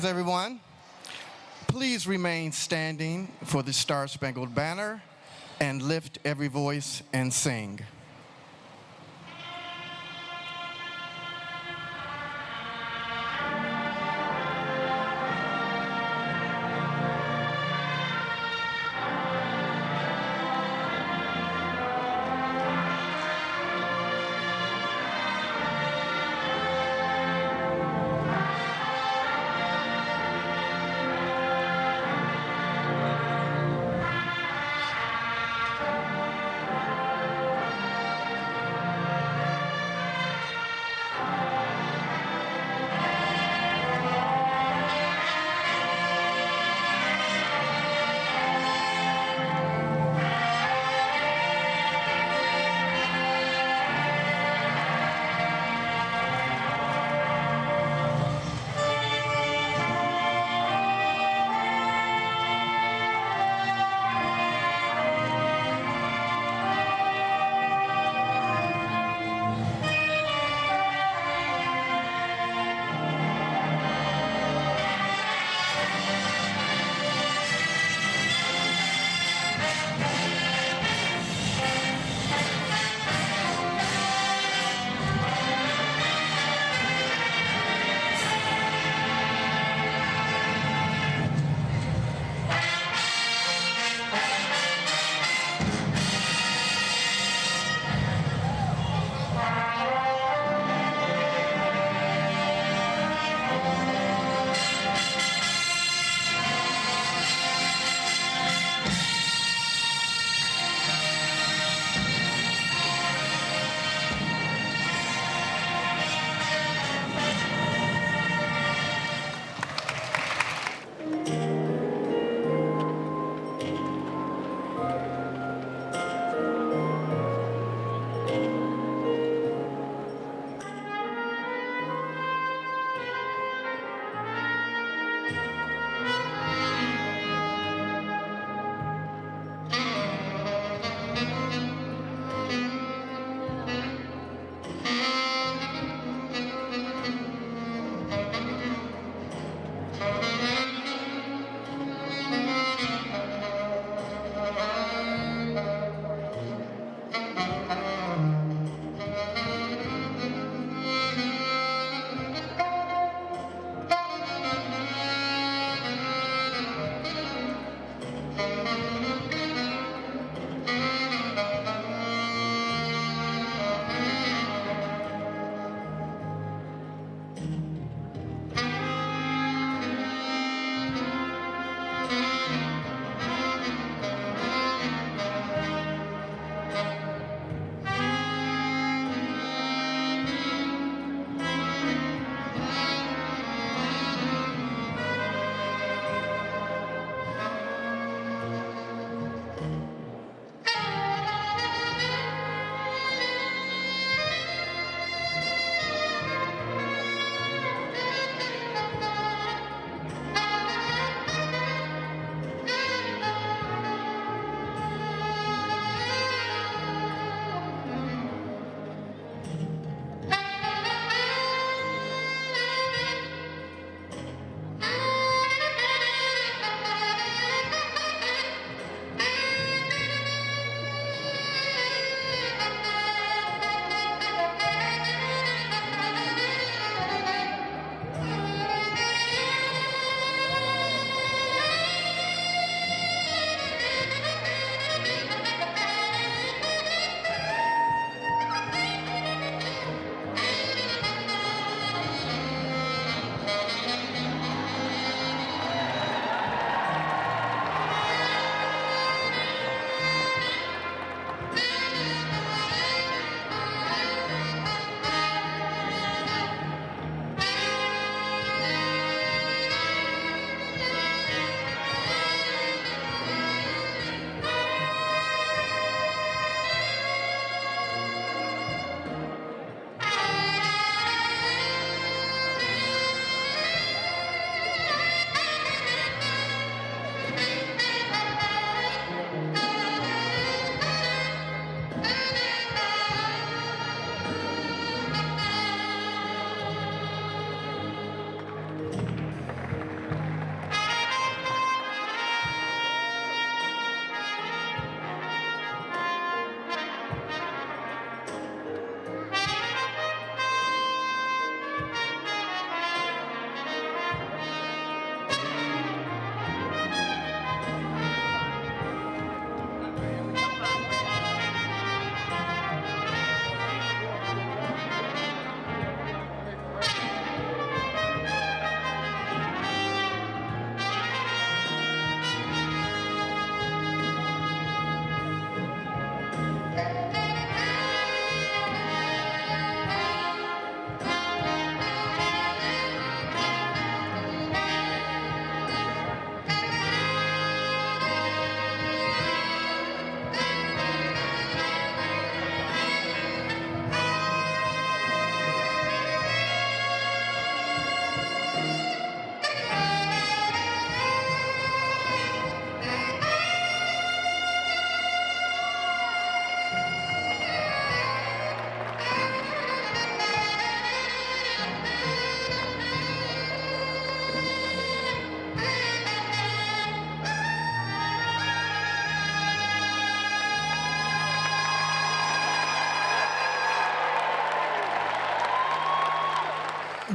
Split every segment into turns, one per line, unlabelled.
Congratulations, everyone. Please remain standing for the Star-Spangled Banner and lift every voice and sing.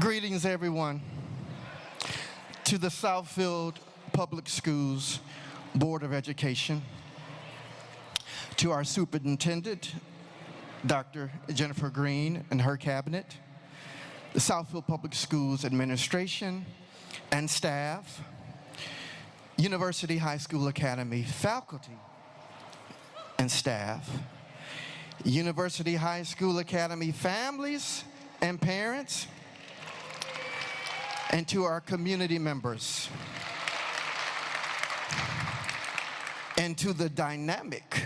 Greetings, everyone. To the Southfield Public Schools Board of Education, to our Superintendent, Dr. Jennifer Green and her cabinet, the Southfield Public Schools Administration and staff, University High School Academy faculty and staff, University High School Academy families and parents, and to our community members, and to the dynamic,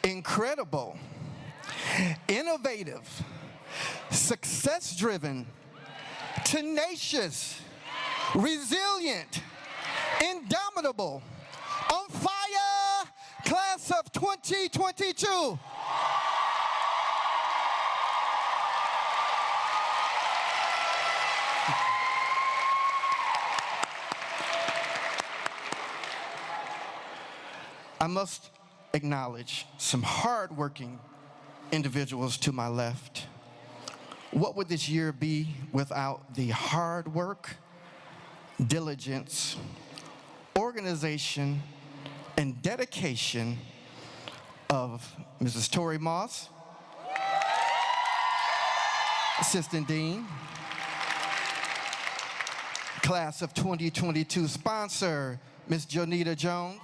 incredible, innovative, success-driven, tenacious, resilient, indomitable, on fire class of 2022. I must acknowledge some hardworking individuals to my left. What would this year be without the hard work, diligence, organization, and dedication of Mrs. Tori Moss, Assistant Dean, Class of 2022 sponsor, Ms. Jonita Jones,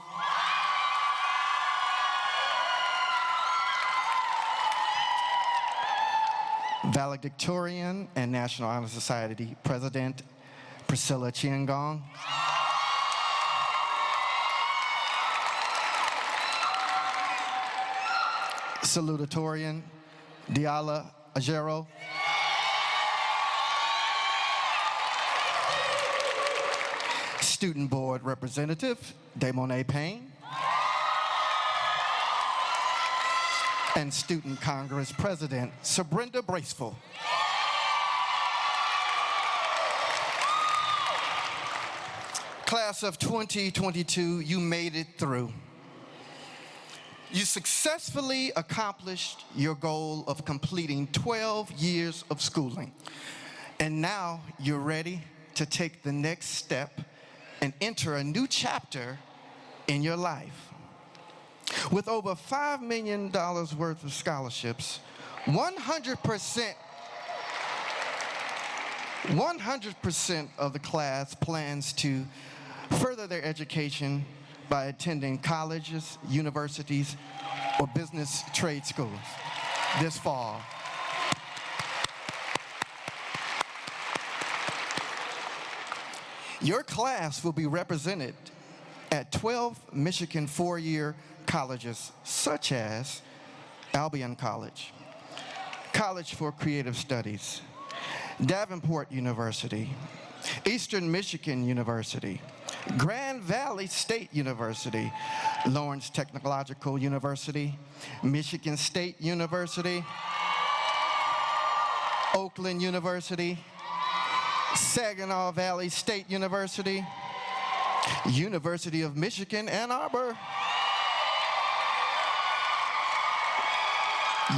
Valedictorian and National Honor Society President, Priscilla Chiangong, Salutatorian, Diala Ajero, Student Board Representative, Demonet Payne, and Student Congress President, Sabrina Braceful. Class of 2022, you made it through. You successfully accomplished your goal of completing 12 years of schooling. And now you're ready to take the next step and enter a new chapter in your life. With over $5 million worth of scholarships, 100% of the class plans to further their education by attending colleges, universities, or business trade schools this fall. Your class will be represented at 12 Michigan four-year colleges, such as Albion College, College for Creative Studies, Davenport University, Eastern Michigan University, Grand Valley State University, Lawrence Technological University, Michigan State University, Oakland University, Saginaw Valley State University, University of Michigan, Ann Arbor,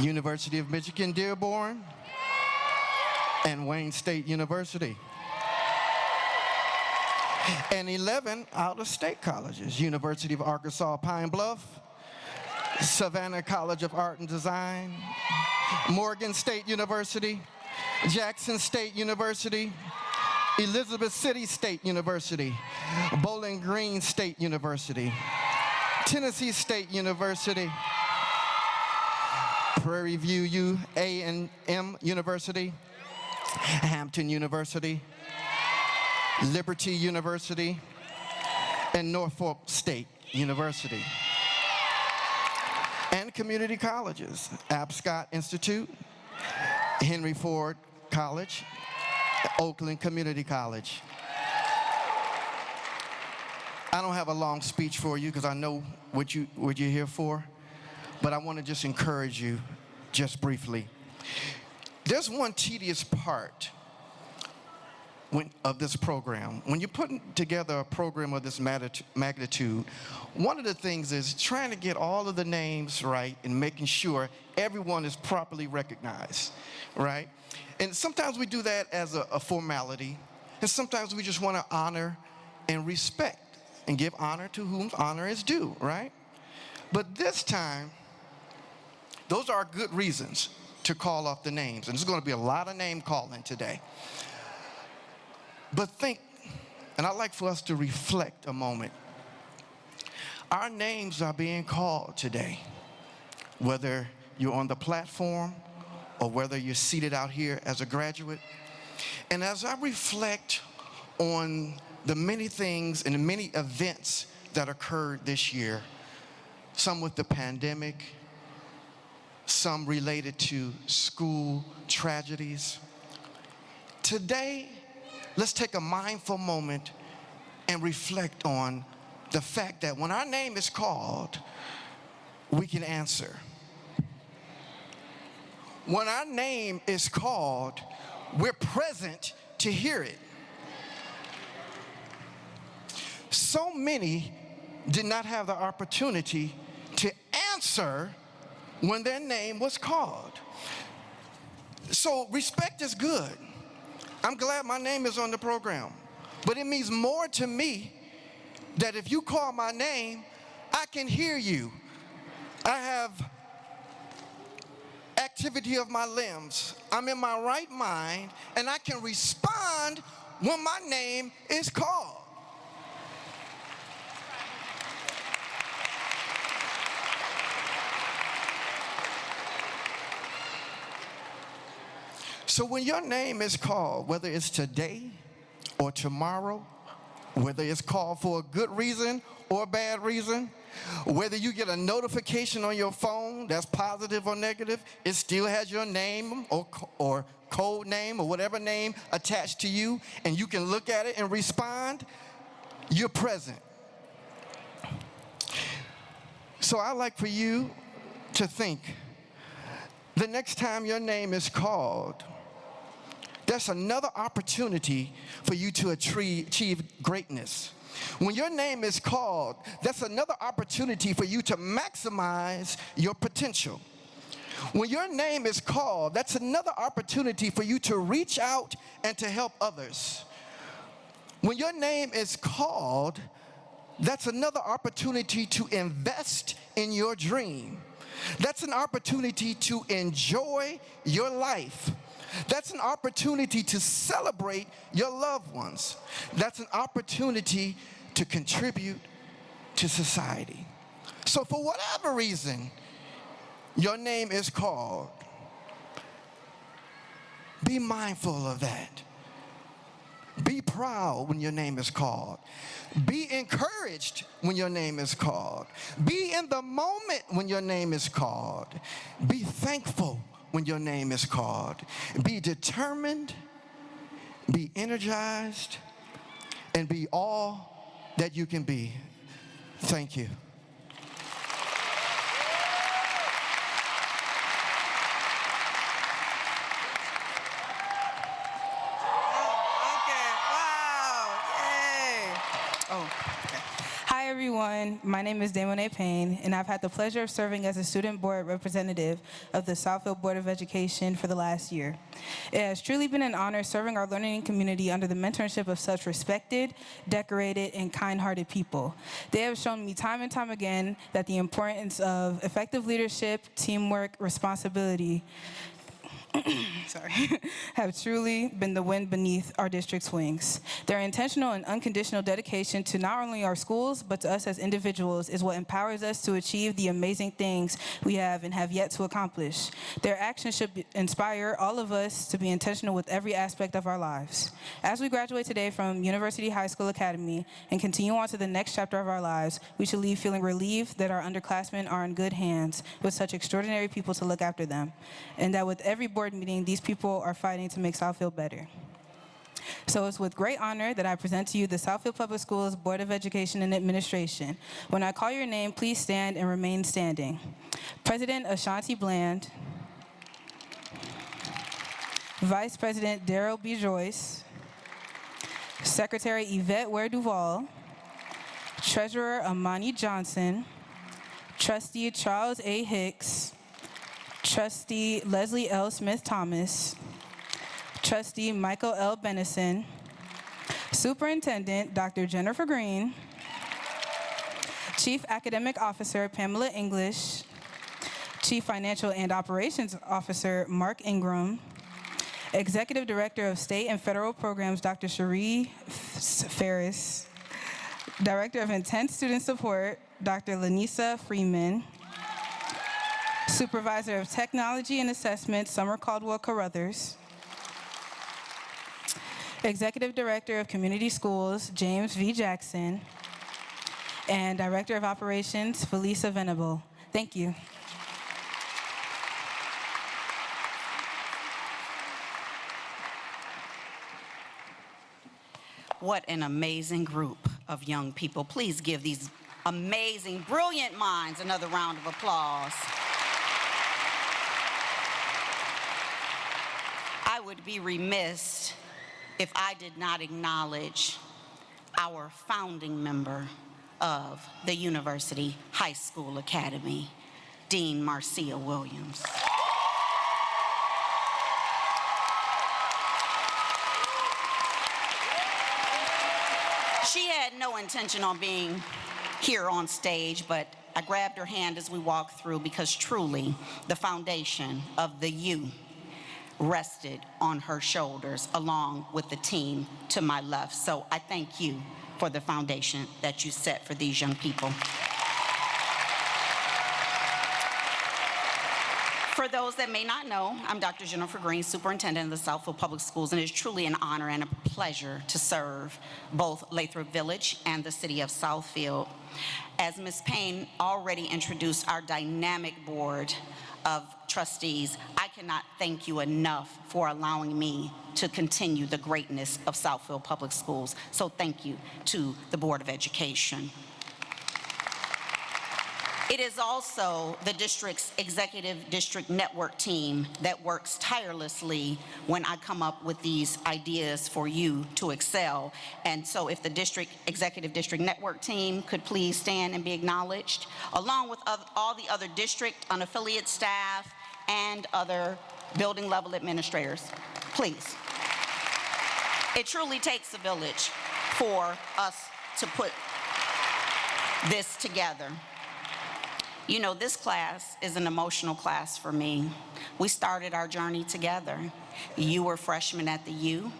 University of Michigan, Dearborn, and Wayne State University. And 11 out-of-state colleges, University of Arkansas, Pine Bluff, Savannah College of Art and Design, Morgan State University, Jackson State University, Elizabeth City State University, Bowling Green State University, Tennessee State University, Prairie View A&M University, Hampton University, Liberty University, and Norfolk State University. And community colleges, Apscott Institute, Henry Ford College, Oakland Community College. I don't have a long speech for you because I know what you're here for, but I want to just encourage you just briefly. There's one tedious part of this program. When you're putting together a program of this magnitude, one of the things is trying to get all of the names right and making sure everyone is properly recognized, right? And sometimes we do that as a formality, and sometimes we just want to honor and respect and give honor to whom honor is due, right? But this time, those are good reasons to call off the names. And there's going to be a lot of name calling today. But think, and I'd like for us to reflect a moment. Our names are being called today, whether you're on the platform or whether you're seated out here as a graduate. And as I reflect on the many things and the many events that occurred this year, some with the pandemic, some related to school tragedies, today, let's take a mindful moment and reflect on the fact that when our name is called, we can answer. When our name is called, we're present to hear it. So many did not have the opportunity to answer when their name was called. So respect is good. I'm glad my name is on the program. But it means more to me that if you call my name, I can hear you. I have activity of my limbs. I'm in my right mind, and I can respond when my name is called. So when your name is called, whether it's today or tomorrow, whether it's called for a good reason or a bad reason, whether you get a notification on your phone that's positive or negative, it still has your name or code name or whatever name attached to you, and you can look at it and respond, you're present. So I'd like for you to think, the next time your name is called, that's another opportunity for you to achieve greatness. When your name is called, that's another opportunity for you to maximize your potential. When your name is called, that's another opportunity for you to reach out and to help others. When your name is called, that's another opportunity to invest in your dream. That's an opportunity to enjoy your life. That's an opportunity to celebrate your loved ones. That's an opportunity to contribute to society. So for whatever reason your name is called, be mindful of that. Be proud when your name is called. Be encouraged when your name is called. Be in the moment when your name is called. Be thankful when your name is called. Be determined, be energized, and be all that you can be. Thank you.
Hi everyone, my name is Damonay Payne, and I've had the pleasure of serving as a student board representative of the Southfield Board of Education for the last year. It has truly been an honor serving our learning community under the mentorship of such respected, decorated, and kind-hearted people. They have shown me time and time again that the importance of effective leadership, teamwork, responsibility, have truly been the wind beneath our district's wings. Their intentional and unconditional dedication to not only our schools, but to us as individuals is what empowers us to achieve the amazing things we have and have yet to accomplish. Their actions should inspire all of us to be intentional with every aspect of our lives. As we graduate today from University High School Academy and continue on to the next chapter of our lives, we should leave feeling relieved that our underclassmen are in good hands with such extraordinary people to look after them, and that with every board meeting, these people are fighting to make Southfield better. So it's with great honor that I present to you the Southfield Public Schools Board of Education and Administration. When I call your name, please stand and remain standing. President Ashanti Bland, Vice President Darrell B. Joyce, Secretary Yvette Ware Duval, Treasurer Amani Johnson, Trustee Charles A. Hicks, Trustee Leslie L. Smith-Thomas, Trustee Michael L. Bennison, Superintendent Dr. Jennifer Green, Chief Academic Officer Pamela English, Chief Financial and Operations Officer Mark Ingram, Executive Director of State and Federal Programs Dr. Cherie Ferris, Director of Intense Student Support Dr. Lanisa Freeman, Supervisor of Technology and Assessment Summer Caldwell Carruthers, Executive Director of Community Schools James V. Jackson, and Director of Operations Felisa Venable. Thank you.
What an amazing group of young people. Please give these amazing, brilliant minds another round of applause. I would be remiss if I did not acknowledge our founding member of the University High School Academy, Dean Marcia Williams. She had no intention on being here on stage, but I grabbed her hand as we walked through because truly the foundation of the U rested on her shoulders along with the team to my left. So I thank you for the foundation that you set for these young people. For those that may not know, I'm Dr. Jennifer Green, Superintendent of the Southfield Public Schools, and it is truly an honor and a pleasure to serve both Lathrop Village and the city of Southfield. As Ms. Payne already introduced our dynamic board of trustees, I cannot thank you enough for allowing me to continue the greatness of Southfield Public Schools. So thank you to the Board of Education. It is also the district's executive district network team that works tirelessly when I come up with these ideas for you to excel. And so if the executive district network team could please stand and be acknowledged, along with all the other district unaffiliated staff and other building level administrators, please. It truly takes a village for us to put this together. You know, this class is an emotional class for me. We started our journey together. You were freshmen at the U,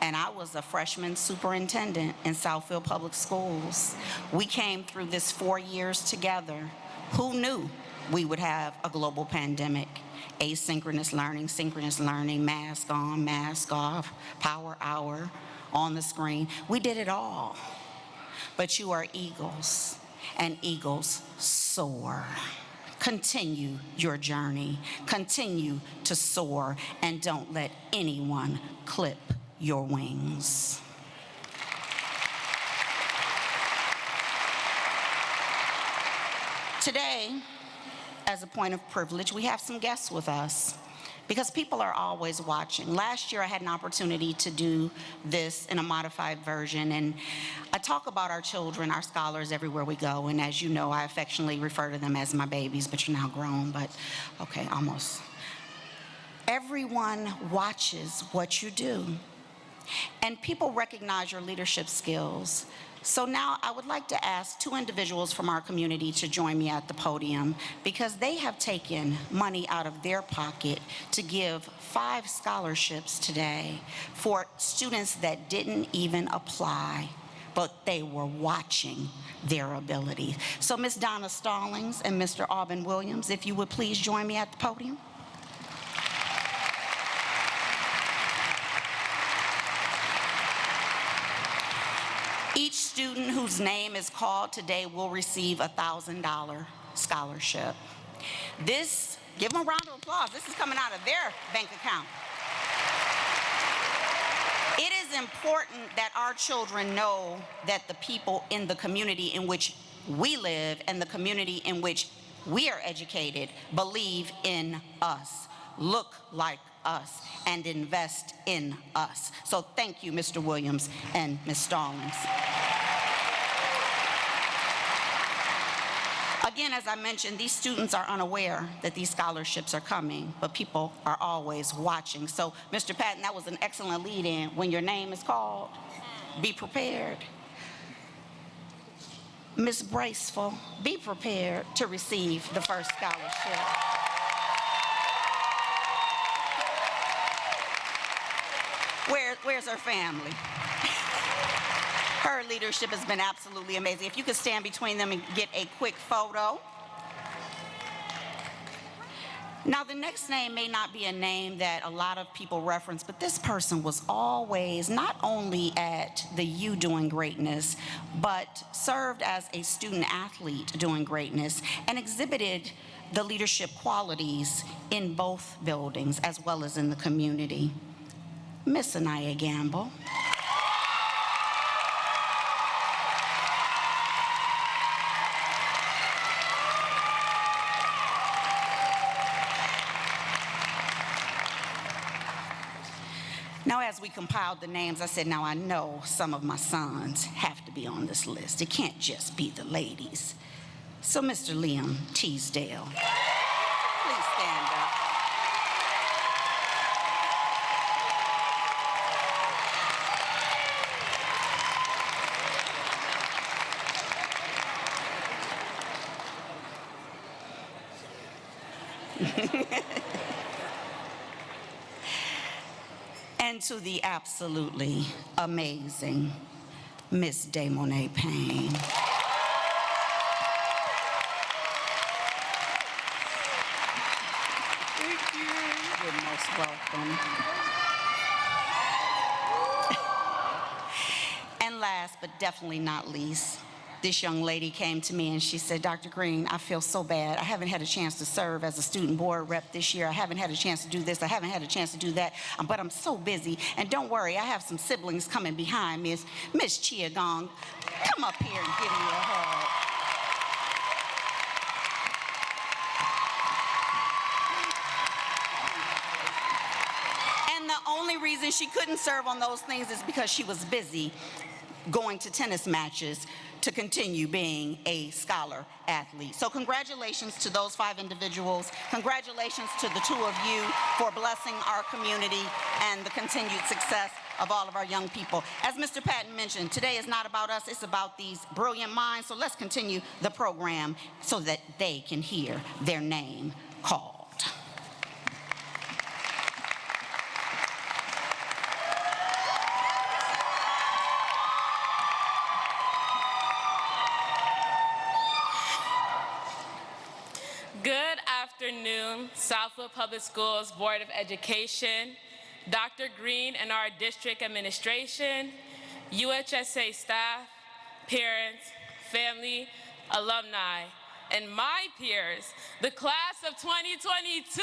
and I was a freshman superintendent in Southfield Public Schools. We came through this 4 years together. Who knew we would have a global pandemic? Asynchronous learning, synchronous learning, mask on, mask off, power hour on the screen. We did it all. But you are eagles, and eagles soar. Continue your journey. Continue to soar, and don't let anyone clip your wings. Today, as a point of privilege, we have some guests with us because people are always watching. Last year, I had an opportunity to do this in a modified version, and I talk about our children, our scholars, everywhere we go, and as you know, I affectionately refer to them as my babies, but you're now grown, but okay, almost. Everyone watches what you do, and people recognize your leadership skills. So now I would like to ask 2 individuals from our community to join me at the podium because they have taken money out of their pocket to give 5 scholarships today for students that didn't even apply, but they were watching their ability. So Ms. Donna Stallings and Mr. Auburn Williams, if you would please join me at the podium. Each student whose name is called today will receive a $1,000 scholarship. This, give them a round of applause. This is coming out of their bank account. It is important that our children know that the people in the community in which we live and the community in which we are educated believe in us, look like us and invest in us. So thank you, Mr. Williams and Ms. Stallings. Again, as I mentioned, these students are unaware that these scholarships are coming, but people are always watching. So, Mr. Patton, that was an excellent lead-in. When your name is called, be prepared. Ms. Braceful, be prepared to receive the first scholarship. Where's her family? Her leadership has been absolutely amazing. If you could stand between them and get a quick photo. Now, the next name may not be a name that a lot of people reference, but this person was always not only at the U Doing Greatness, but served as a student athlete doing greatness and exhibited the leadership qualities in both buildings as well as in the community. Miss Anaya Gamble. Now, as we compiled the names, I said, now I know some of my sons have to be on this list. It can't just be the ladies. So, Mr. Liam Teasdale, please stand up. And to the absolutely amazing Miss Demonet Payne. Thank you. You're most welcome. And last but definitely not least, this young lady came to me and she said, Dr. Green, I feel so bad. I haven't had a chance to serve as a student board rep this year. I haven't had a chance to do this. I haven't had a chance to do that. But I'm so busy. And don't worry, I have some siblings coming behind me. Miss Chia Gong, come up here and give me a hug. And the only reason she couldn't serve on those things is because she was busy going to tennis matches to continue being a scholar athlete. So congratulations to those 5 individuals. Congratulations to the 2 of you for blessing our community and the continued success of all of our young people. As Mr. Patton mentioned, today is not about us, it's about these brilliant minds. So let's continue the program so that they can hear their name called.
Good afternoon, Southfield Public Schools Board of Education, Dr. Green and our district administration, UHSA staff, parents, family, alumni, and my peers, the class of 2022.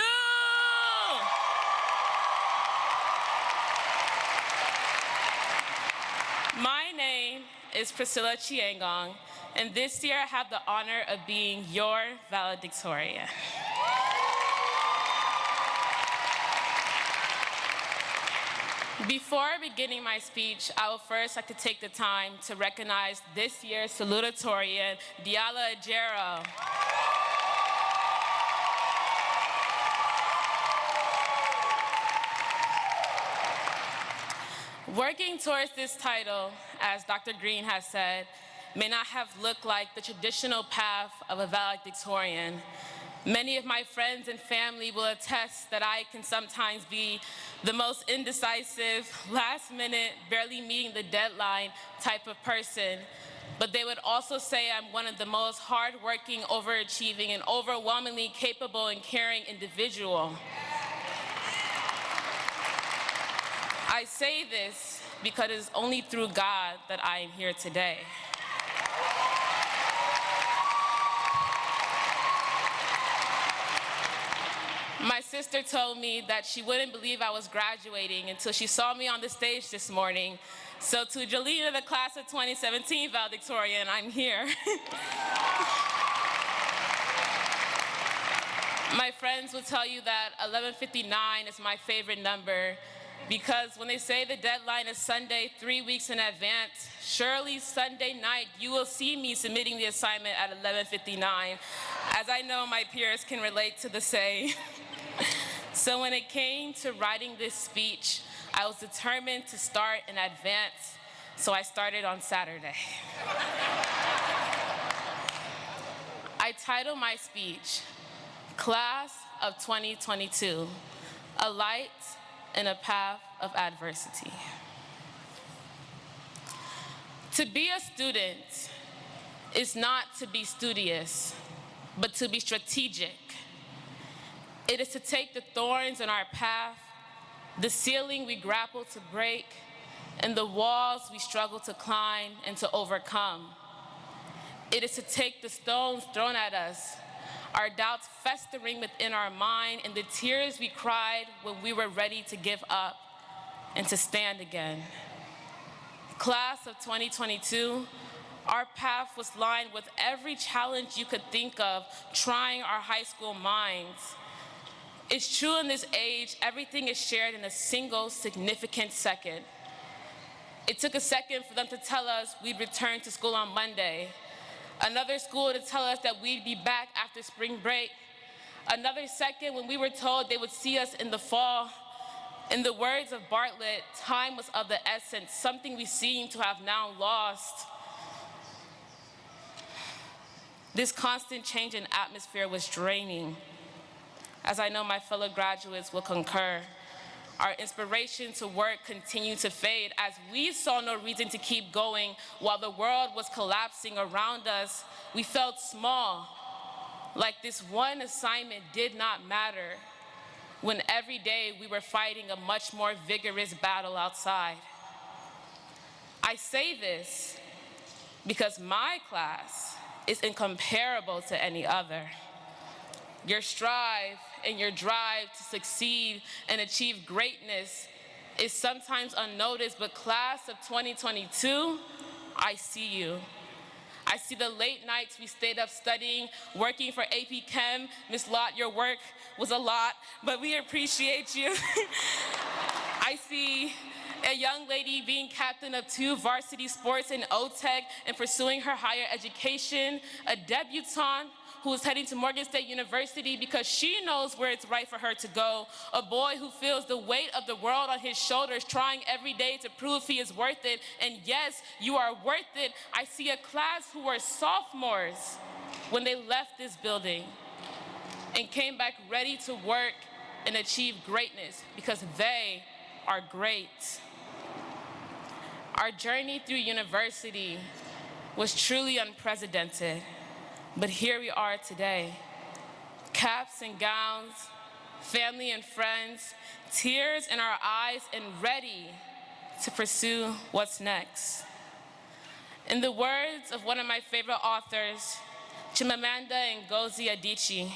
My name is Priscilla Chiangong, and this year I have the honor of being your valedictorian. Before beginning my speech, I would first like to take the time to recognize this year's salutatorian, Diala Ajero. Working towards this title, as Dr. Green has said, may not have looked like the traditional path of a valedictorian. Many of my friends and family will attest that I can sometimes be the most indecisive, last minute, barely meeting the deadline type of person. But they would also say I'm one of the most hardworking, overachieving, and overwhelmingly capable and caring individual. I say this because it is only through God that I am here today. My sister told me that she wouldn't believe I was graduating until she saw me on the stage this morning. So to Jolena, the class of 2017 valedictorian, I'm here. My friends will tell you that 11:59 is my favorite number because when they say the deadline is Sunday 3 weeks in advance, surely Sunday night you will see me submitting the assignment at 11:59, as I know my peers can relate to the same. So when it came to writing this speech, I was determined to start in advance, so I started on Saturday. I titled my speech, Class of 2022, A Light in a Path of Adversity. To be a student is not to be studious, but to be strategic. It is to take the thorns in our path, the ceiling we grapple to break, and the walls we struggle to climb and to overcome. It is to take the stones thrown at us, our doubts festering within our mind, and the tears we cried when we were ready to give up and to stand again. Class of 2022, our path was lined with every challenge you could think of, trying our high school minds. It's true in this age, everything is shared in a single significant second. It took a second for them to tell us we'd return to school on Monday. Another school to tell us that we'd be back after spring break. Another second when we were told they would see us in the fall. In the words of Bartlett, time was of the essence, something we seem to have now lost. This constant change in atmosphere was draining. As I know my fellow graduates will concur, our inspiration to work continued to fade as we saw no reason to keep going while the world was collapsing around us. We felt small, like this one assignment did not matter, when every day we were fighting a much more vigorous battle outside. I say this because my class is incomparable to any other. Your strive and your drive to succeed and achieve greatness is sometimes unnoticed, but class of 2022, I see you. I see the late nights we stayed up studying, working for AP Chem. Ms. Lott, your work was a lot, but we appreciate you. I see a young lady being captain of 2 varsity sports in OTEC and pursuing her higher education, a debutante who is heading to Morgan State University because she knows where it's right for her to go, a boy who feels the weight of the world on his shoulders, trying every day to prove he is worth it, and yes, you are worth it. I see a class who were sophomores when they left this building and came back ready to work and achieve greatness because they are great. Our journey through university was truly unprecedented. But here we are today, caps and gowns, family and friends, tears in our eyes, and ready to pursue what's next. In the words of one of my favorite authors, Chimamanda Ngozi Adichie,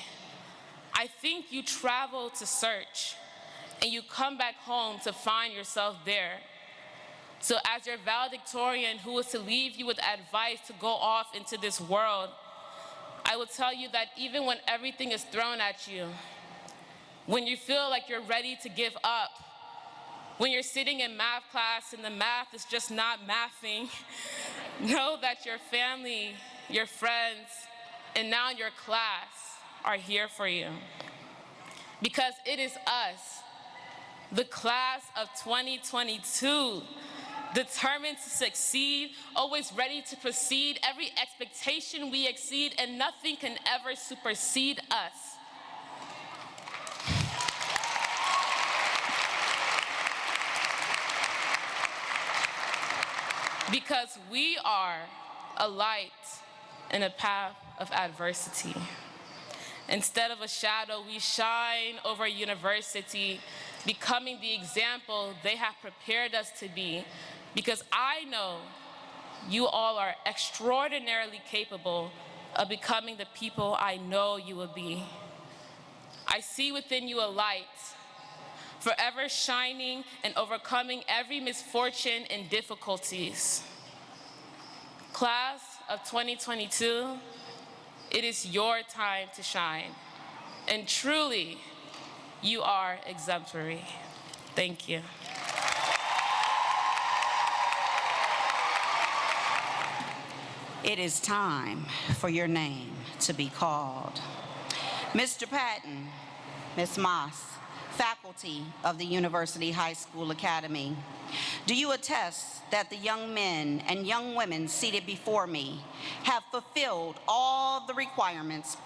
I think you travel to search, and you come back home to find yourself there. So as your valedictorian who is to leave you with advice to go off into this world, I will tell you that even when everything is thrown at you, when you feel like you're ready to give up, when you're sitting in math class and the math is just not mathing, know that your family, your friends, and now your class are here for you. Because it is us, the class of 2022, determined to succeed, always ready to proceed. Every expectation we exceed, and nothing can ever supersede us. Because we are a light in a path of adversity. Instead of a shadow, we shine over university, becoming the example they have prepared us to be. Because I know you all are extraordinarily capable of becoming the people I know you will be. I see within you a light, forever shining and overcoming every misfortune and difficulties. Class of 2022, it is your time to shine. and truly, you are exemplary. Thank you.
It is time for your name to be called. Mr. Patton, Ms. Moss, faculty of the University High School Academy, do you attest that the young men and young women seated before me have fulfilled all the requirements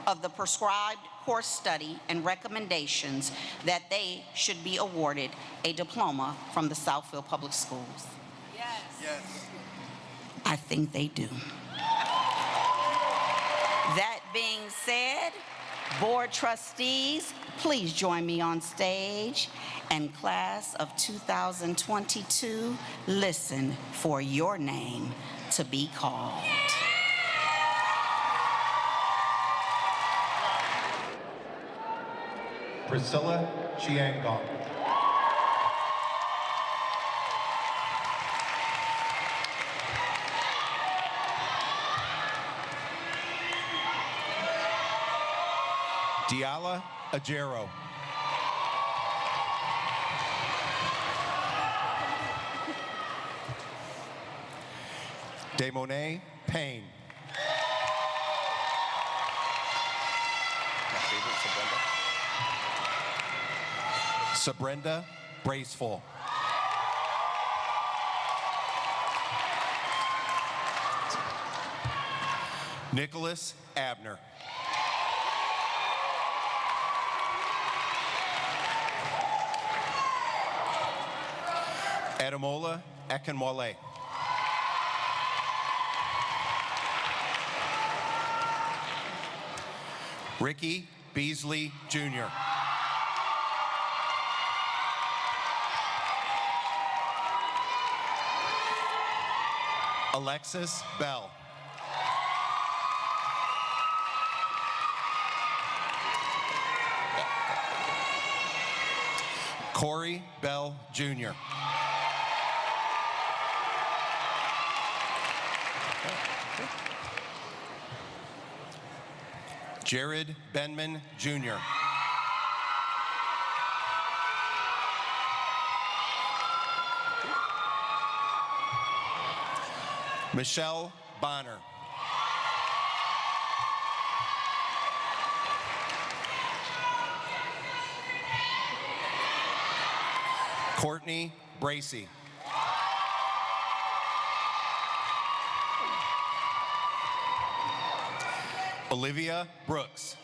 of the prescribed course study and recommendations that they should be awarded a diploma from the Southfield Public Schools?
Yes.
I think they do. That being said, board trustees, please join me on stage. And class of 2022, listen for your name to be called.
Priscilla Chiangong. Diala Ajero. Demonet Payne. My favorite, Sabrenda Braceful. Nicholas Abner. Ademola Ekenwale. Ricky Beasley Jr. Alexis Bell. Corey Bell Jr. Jared Benman Jr. Michelle Bonner. Courtney Bracy. Olivia Brooks.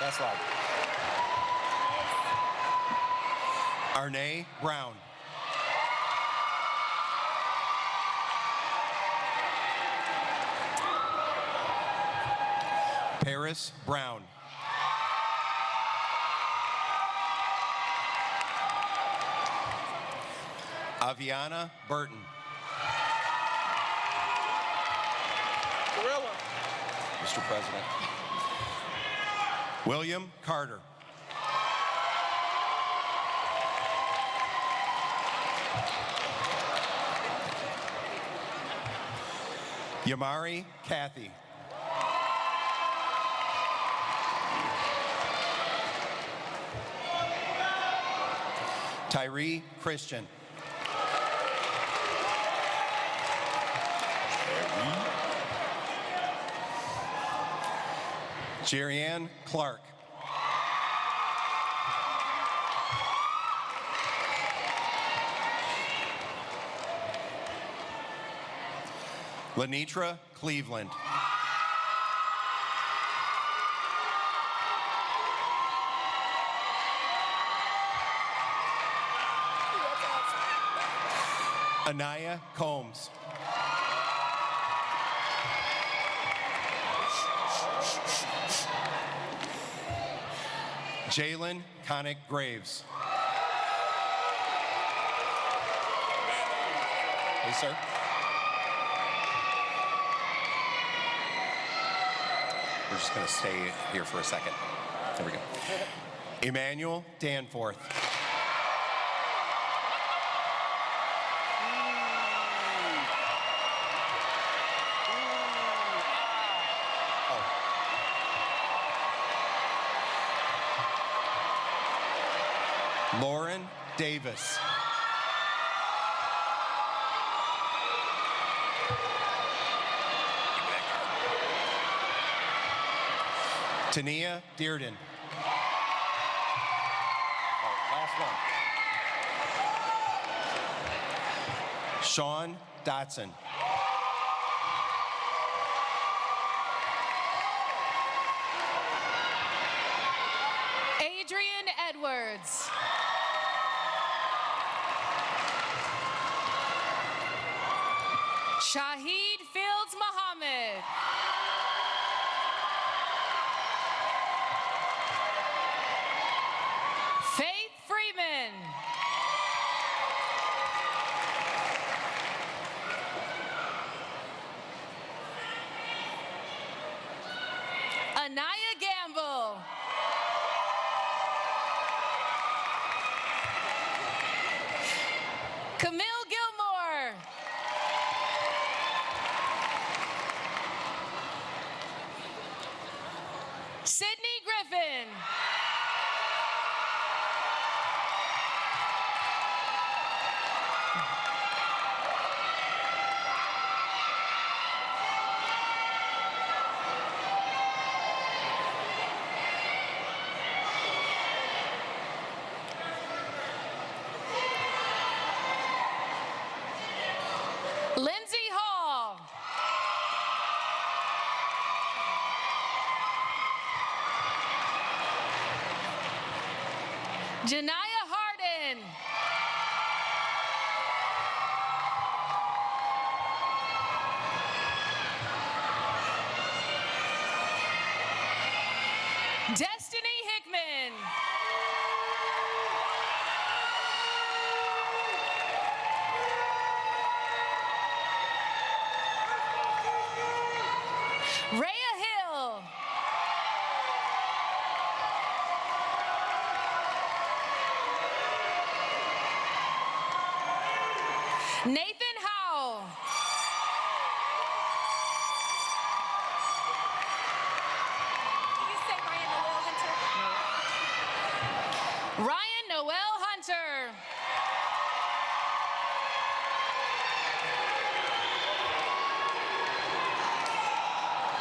That's right. Arne Brown. Paris Brown. Aviana Burton. Mr. President. William Carter. Yamari Kathy. Tyree Christian. Jerrianne Clark. Lenitra Cleveland. Anaya Combs. Jalen Connick Graves. Hey, sir. We're just going to stay here for a second. There we go. Emmanuel Danforth. Lauren Davis. Tania Dearden. Last one. Sean Dotson.
Adrian Edwards. Shahid Fields Muhammad. Faith Freeman. Anaya Gamble. Camille Gilmore. Sydney Griffin. Lindsay Hall. Janiyah Harden. Destiny Hickman. Rhea Hill. Nathan Howell.
Can you say Ryan Noel Hunter?
Ryan Noel Hunter.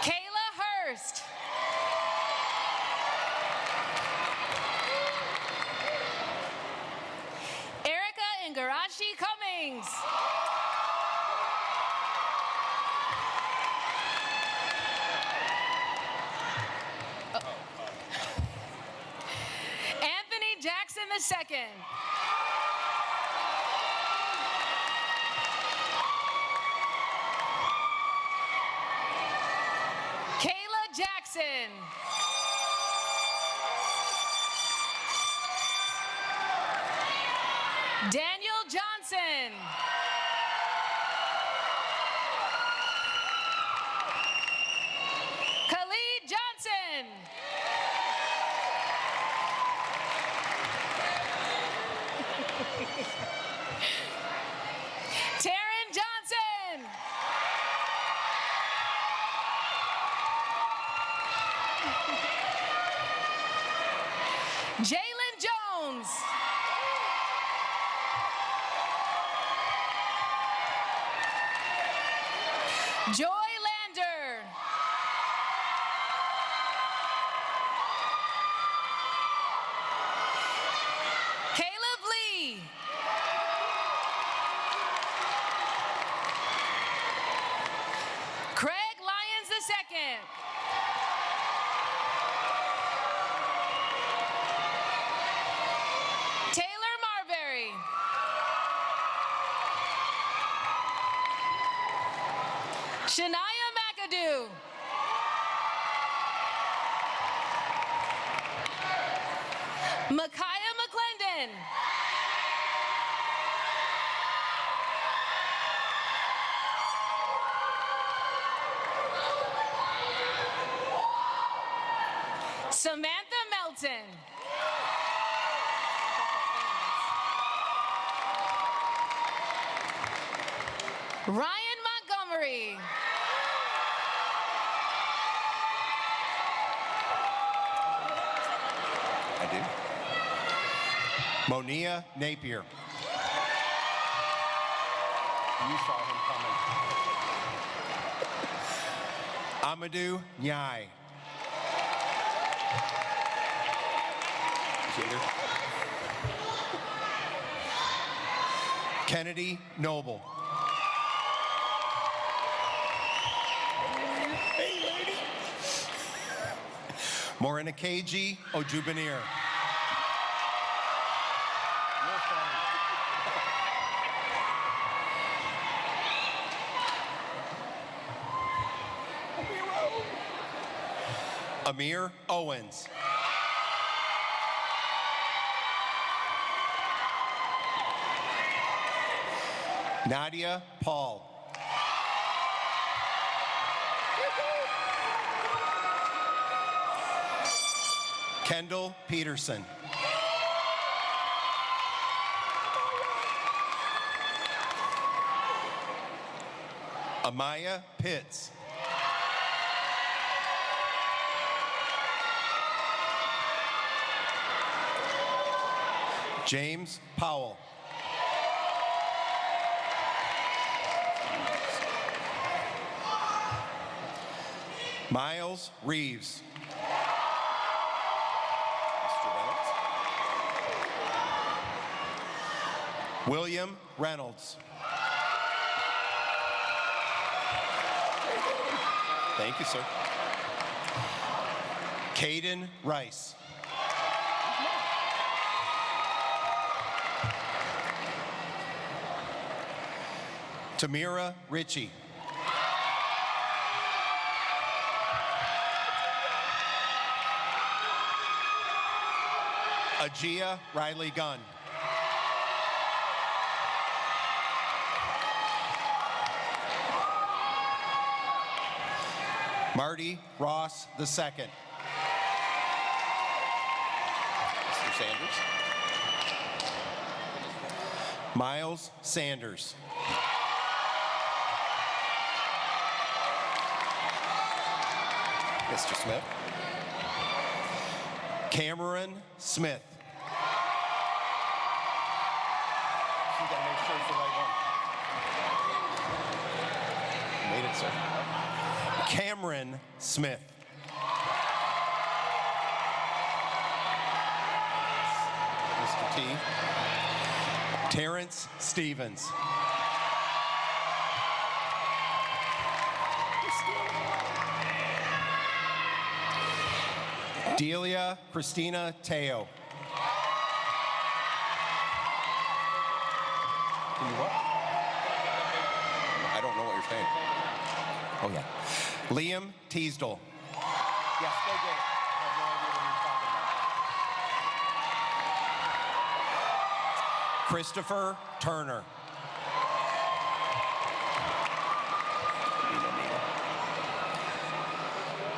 Kayla Hurst. Erica Ingarashi Cummings. Anthony Jackson II. Kayla Jackson. Daniel Johnson. Khalid Johnson. Taryn Johnson. Jalen Jones. Joy Lander. Caleb Lee. Craig Lyons II. Taylor Marbury. Shania McAdoo. Micaiah McClendon. Samantha Melton. Ryan Montgomery.
I do. Monia Napier. You saw him coming. Amadou Nyai. Kennedy Noble. Morinikeji Ojubanir. Amir Owens. Nadia Paul. Kendall Peterson. Amaya Pitts. James Powell. Miles Reeves. William Reynolds. Thank you, sir. Caden Rice. Tamira Ritchie. Ajia Riley Gunn. Marty Ross II. Mr. Sanders. Miles Sanders. Mr. Smith. Cameron Smith. You gotta make sure it's the right one. Made it, sir. Cameron Smith. Mr. T. Terrence Stevens. Delia Christina Teo. Can you what? I don't know what you're saying. Oh, yeah. Liam Teasdale. Yes, go get it. I have no idea what you're talking about. Christopher Turner.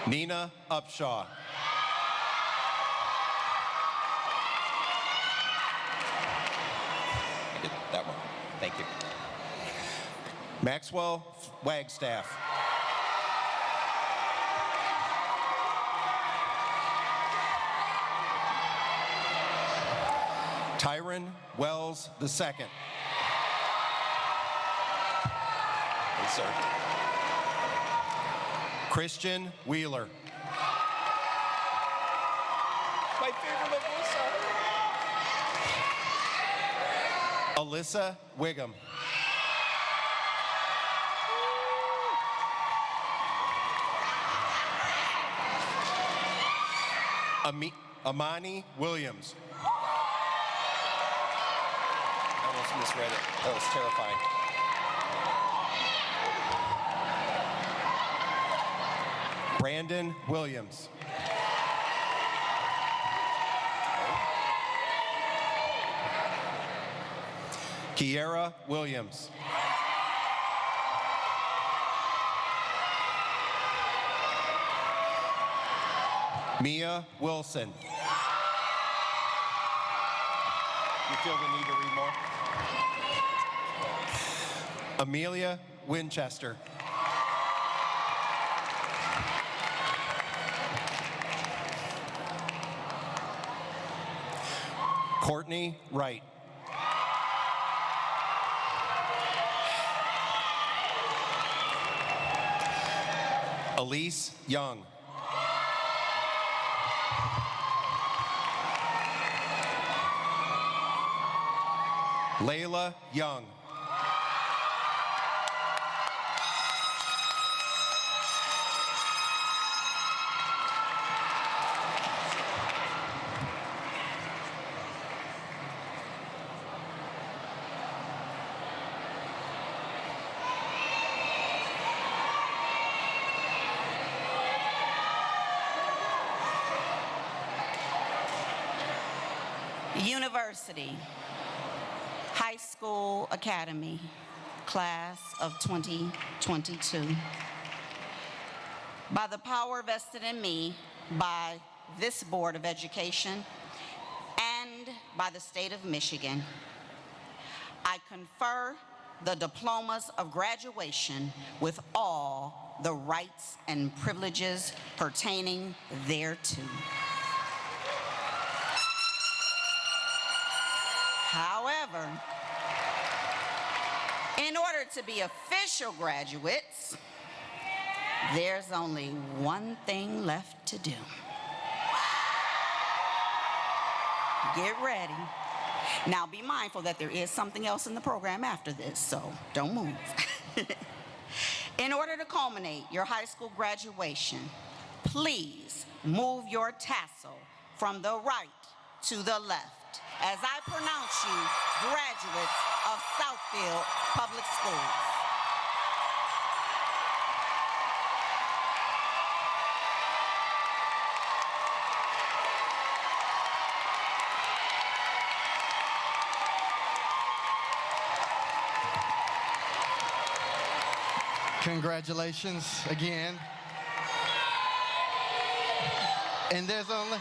Nina Upshaw. I did that one. Thank you. Maxwell Wagstaff. Tyron Wells II. Yes, sir. Christian Wheeler. My favorite Alyssa Wiggum. Amani Williams. I almost misread it. That was terrifying. Brandon Williams. Kiera Williams. Mia Wilson. You feel the need to read more? Amelia Winchester. Courtney Wright. Elise Young. Layla Young.
University, High School Academy, class of 2022. By the power vested in me by this Board of Education and by the state of Michigan, I confer the diplomas of graduation with all the rights and privileges pertaining thereto. However, in order to be official graduates, there's only one thing left to do. Get ready. Now be mindful that there is something else in the program after this, so don't move. In order to culminate your high school graduation, please move your tassel from the right to the left as I pronounce you graduates of Southfield Public Schools.
Congratulations again. And there's only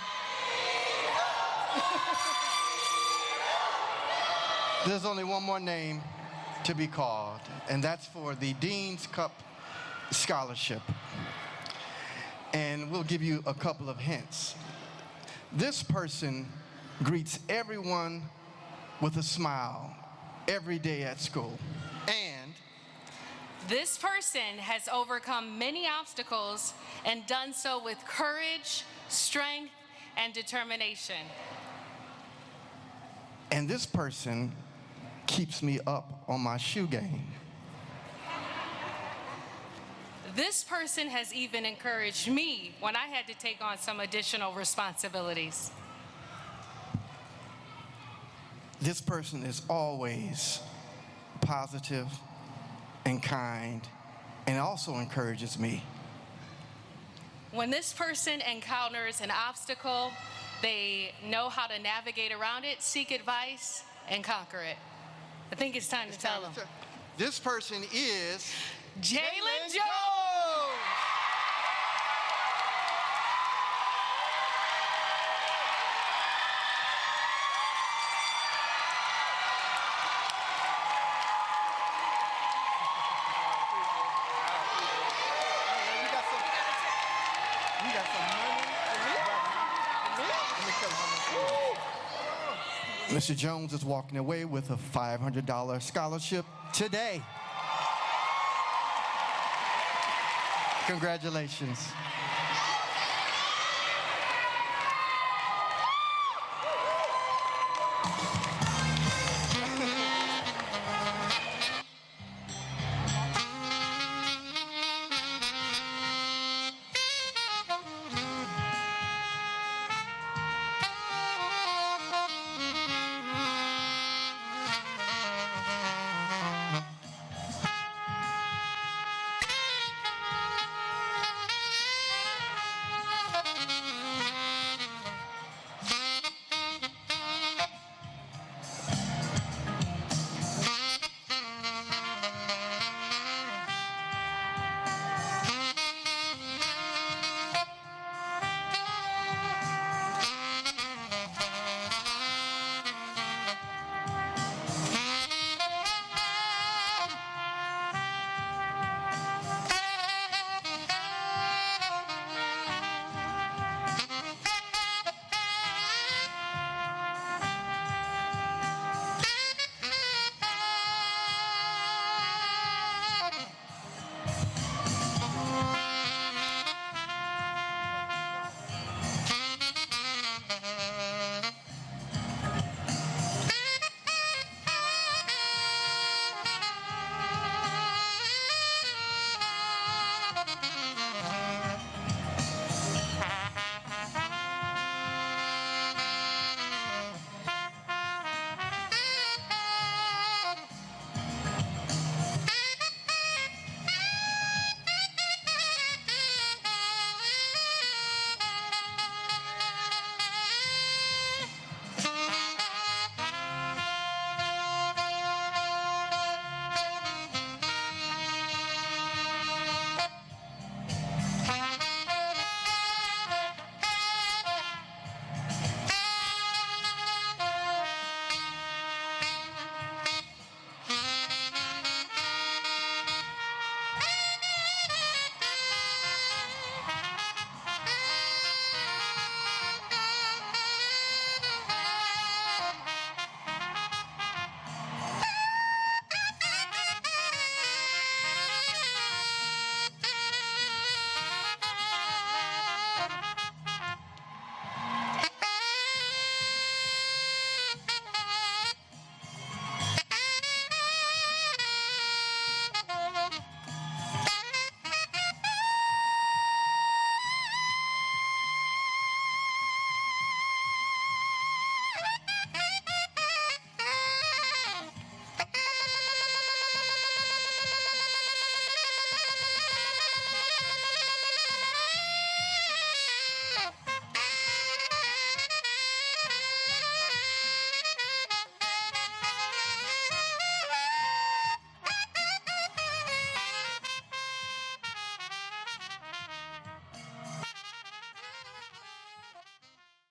one more name to be called, and that's for the Dean's Cup Scholarship. And we'll give you a couple of hints. This person greets everyone with a smile every day at school. And
This person has overcome many obstacles and done so with courage, strength, and determination.
this person keeps me up on my shoe game.
This person has even encouraged me when I had to take on some additional responsibilities.
This person is always positive and kind, and also encourages me.
When this person encounters an obstacle, they know how to navigate around it, seek advice, and conquer it. I think it's time to tell them.
This person is
Jalen Jones!
Mr. Jones is walking away with a $500 scholarship today. Congratulations.